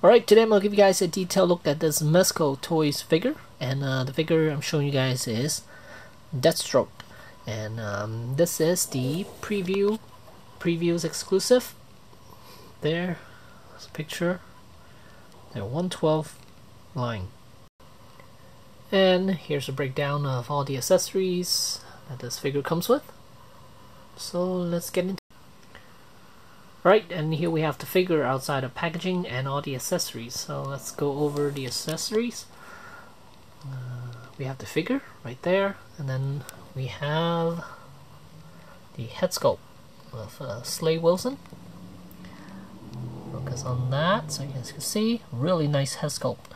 Alright, today I'm going to give you guys a detailed look at this Mezco Toyz figure, and the figure I'm showing you guys is Deadstroke, and this is the previews exclusive. There's a picture, the 112 line, and here's a breakdown of all the accessories that this figure comes with. So let's get into it. Right, and here we have the figure outside of packaging and all the accessories. So let's go over the accessories. We have the figure right there, and then we have the head sculpt of Slade Wilson. Focus on that so you guys can see. Really nice head sculpt.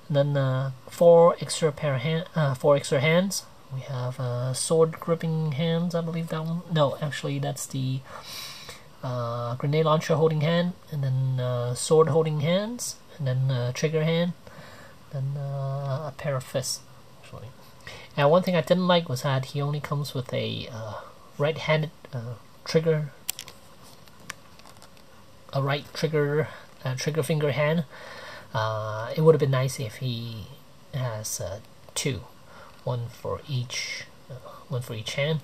And then four extra hands. We have sword gripping hands, I believe that one. No, actually that's the grenade launcher holding hand, and then sword holding hands, and then trigger hand, then a pair of fists actually. And one thing I didn't like was that he only comes with a right-handed trigger finger hand. It would have been nice if he has two, one for each hand.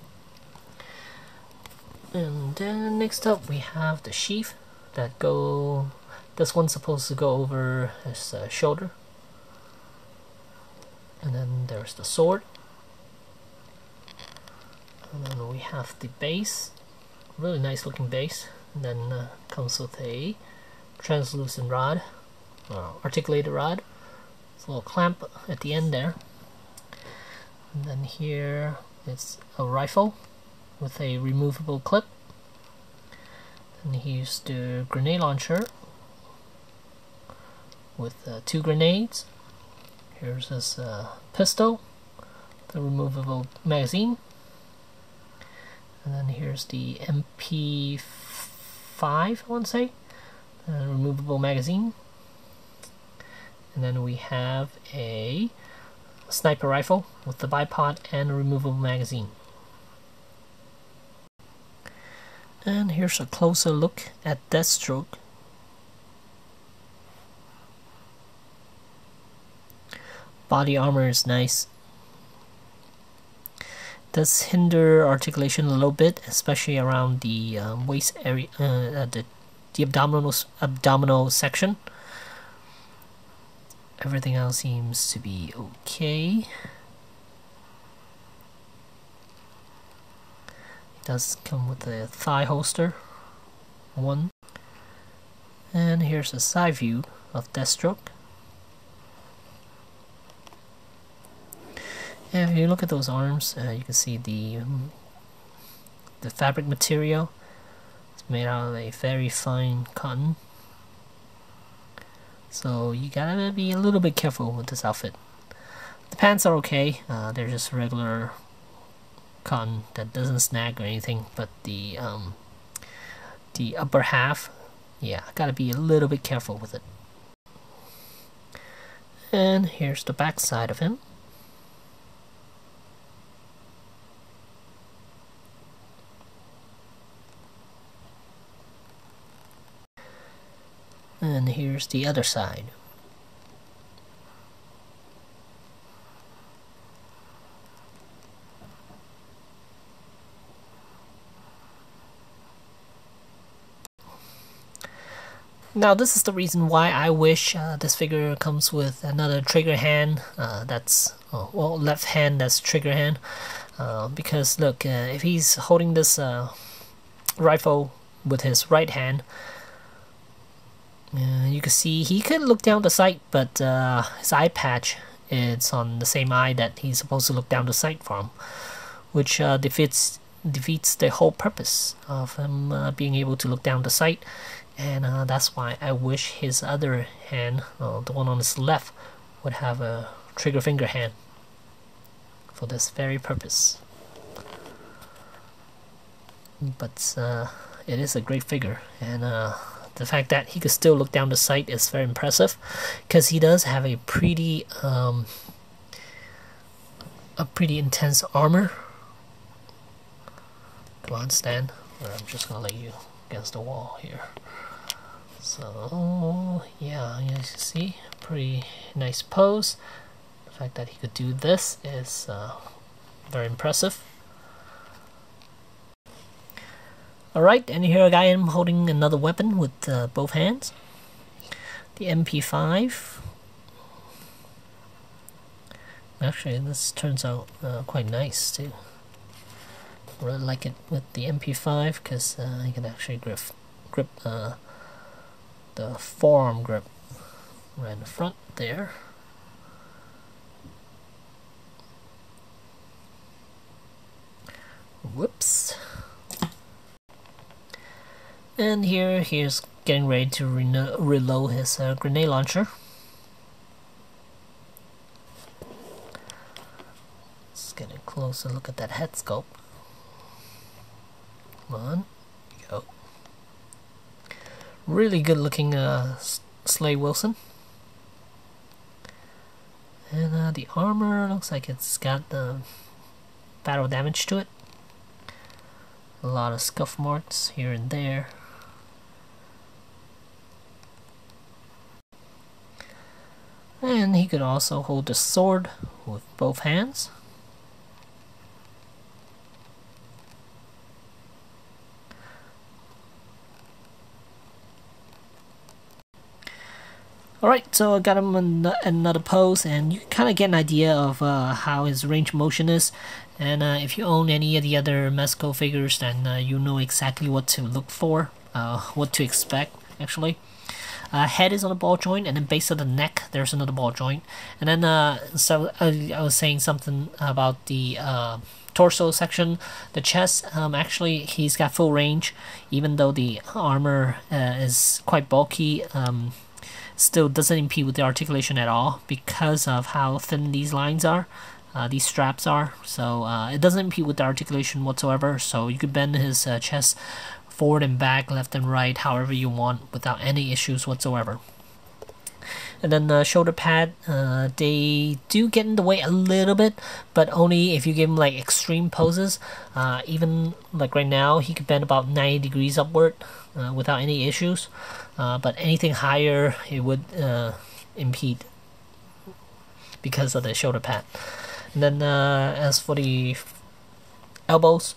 And then next up we have the sheath that this one's supposed to go over his shoulder. And then there's the sword. And then we have the base, really nice looking base. And then comes with a translucent rod, articulated rod. It's a little clamp at the end there. And then here it's a rifle with a removable clip. And here's the grenade launcher with two grenades. Here's this pistol, the removable magazine. And then here's the MP5, I want to say, removable magazine. And then we have a sniper rifle with the bipod and a removable magazine. And here's a closer look at Deadstroke. Body armor is nice. Does hinder articulation a little bit, especially around the waist area, the abdominal section. Everything else seems to be okay. Does come with a thigh holster, one. And here's a side view of Deadstroke. And if you look at those arms, you can see the fabric material. It's made out of a very fine cotton. So you gotta be a little bit careful with this outfit. The pants are okay. They're just regular cotton that doesn't snag or anything, but the upper half, yeah, gotta be a little bit careful with it. And here's the back side of him. And here's the other side. Now this is the reason why I wish this figure comes with another trigger hand that's, well, left hand that's trigger hand. Because look, if he's holding this rifle with his right hand, you can see he can look down the sight, but his eye patch is on the same eye that he's supposed to look down the sight from, which defeats the whole purpose of him being able to look down the sight. And that's why I wish his other hand, the one on his left, would have a trigger finger hand for this very purpose. But it is a great figure, and the fact that he could still look down the sight is very impressive, because he does have a pretty intense armor. Come on, stand. I'm just gonna lay you against the wall here. So yeah, you can see pretty nice pose. The fact that he could do this is very impressive. Alright, and here I am holding another weapon with both hands. The MP5. Actually, this turns out quite nice too. I really like it with the MP5 because you can actually grip the forearm grip right in the front there. Whoops. And here's getting ready to reload his grenade launcher. Let's get a closer look at that head sculpt. Come on, go. Really good looking Slade Wilson. And the armor looks like it's got battle damage to it. A lot of scuff marks here and there. And he could also hold the sword with both hands. Alright, so I got him in another pose, and you kind of get an idea of how his range of motion is. And if you own any of the other Mezco figures, then you know exactly what to look for, what to expect actually. Head is on a ball joint, and then base of the neck there's another ball joint. And then so I was saying something about the torso section. The chest, actually he's got full range, even though the armor is quite bulky. Still doesn't impede with the articulation at all because of how thin these lines are, these straps are. So it doesn't impede with the articulation whatsoever. So you could bend his chest forward and back, left and right, however you want, without any issues whatsoever. And then the shoulder pad, they do get in the way a little bit, but only if you give him like extreme poses. Even like right now, he could bend about 90 degrees upward without any issues. But anything higher, it would impede because of the shoulder pad. And then as for the elbows,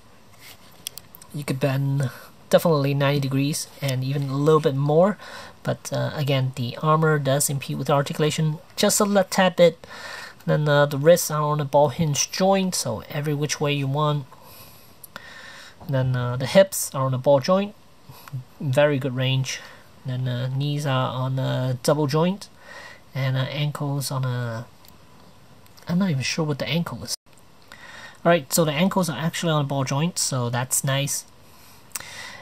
you could bend definitely 90 degrees and even a little bit more. But again, the armor does impede with the articulation just a tad bit. Then the wrists are on a ball hinge joint, so every which way you want. And then the hips are on a ball joint, very good range. And then knees are on a double joint, and ankles on a... I'm not even sure what the ankle is. Alright, so the ankles are actually on a ball joint, so that's nice.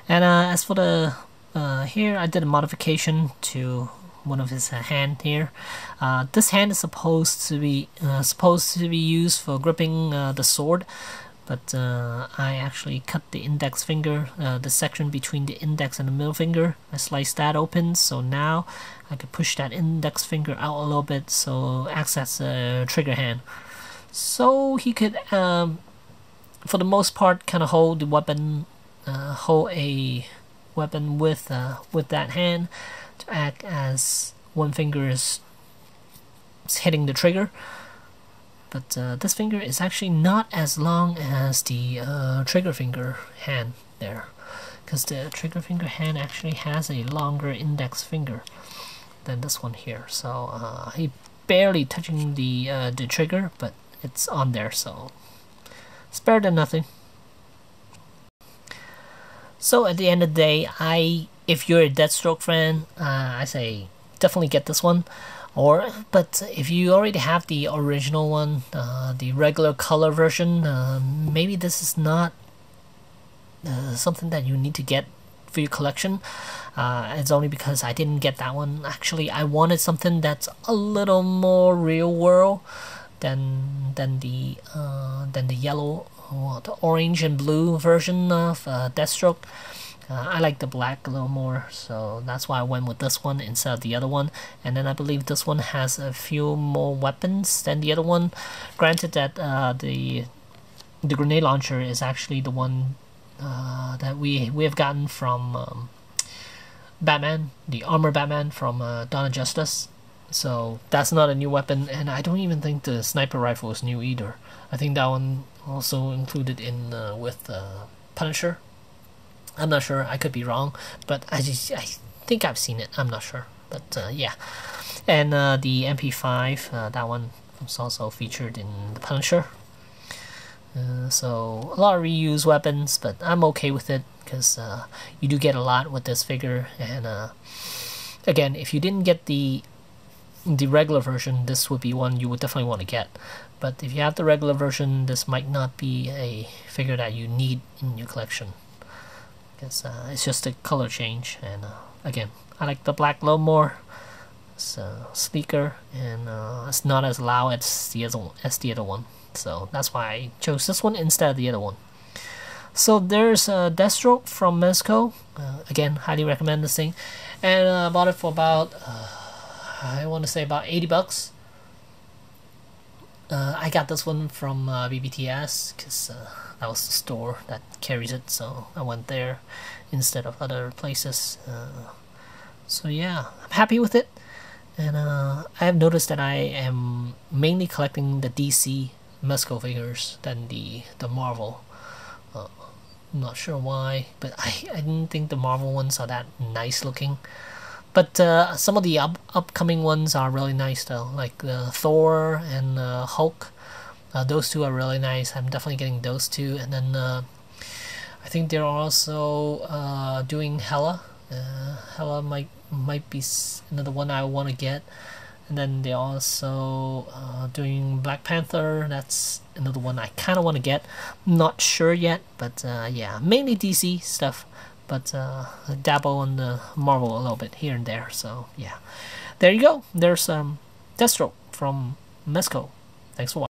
And as for the here, I did a modification to one of his hand here. This hand is supposed to be used for gripping the sword, but I actually cut the index finger, the section between the index and the middle finger. I sliced that open, so now I could push that index finger out a little bit, so acts as a trigger hand. So he could, for the most part, kind of hold the weapon, hold a weapon with that hand to act as one finger is hitting the trigger. But this finger is actually not as long as the trigger finger hand there, because the trigger finger hand actually has a longer index finger than this one here. So he barely touching the trigger, but it's on there, so it's better than nothing. So at the end of the day, if you're a Deadstroke fan, I say definitely get this one. But if you already have the original one, the regular color version, maybe this is not something that you need to get for your collection. It's only because I didn't get that one. Actually, I wanted something that's a little more real world than the yellow or the orange and blue version of Deadstroke. I like the black a little more, so that's why I went with this one instead of the other one. And then I believe this one has a few more weapons than the other one. Granted that the grenade launcher is actually the one that we have gotten from Batman, the armor Batman from Dawn of Justice. So that's not a new weapon, and I don't even think the sniper rifle is new either. I think that one also included in with Punisher. I'm not sure. I could be wrong, but I think I've seen it. I'm not sure, but yeah. And the MP5, that one was also featured in the Punisher. So a lot of reused weapons, but I'm okay with it because you do get a lot with this figure. And again, if you didn't get the regular version, this would be one you would definitely want to get. But if you have the regular version, this might not be a figure that you need in your collection, because it's just a color change. And again, I like the black a little more. It's sleeker, and it's not as loud as the other one. So that's why I chose this one instead of the other one. So there's Deadstroke from Mezco. Again, highly recommend this thing. And I bought it for about I want to say about 80 bucks. I got this one from BBTS because that was the store that carries it, so I went there instead of other places. So yeah, I'm happy with it. And I have noticed that I am mainly collecting the DC Mezco figures than the Marvel. I'm not sure why, but I didn't think the Marvel ones are that nice looking. But some of the upcoming ones are really nice though, like Thor and Hulk. Those two are really nice. I'm definitely getting those two. And then I think they're also doing Hela. Hela might be another one I want to get. And then they're also doing Black Panther. That's another one I kind of want to get. Not sure yet, but yeah, mainly DC stuff. But dabble on the Marvel a little bit here and there. So yeah, there you go. There's Deadstroke from Mezco. Thanks for watching.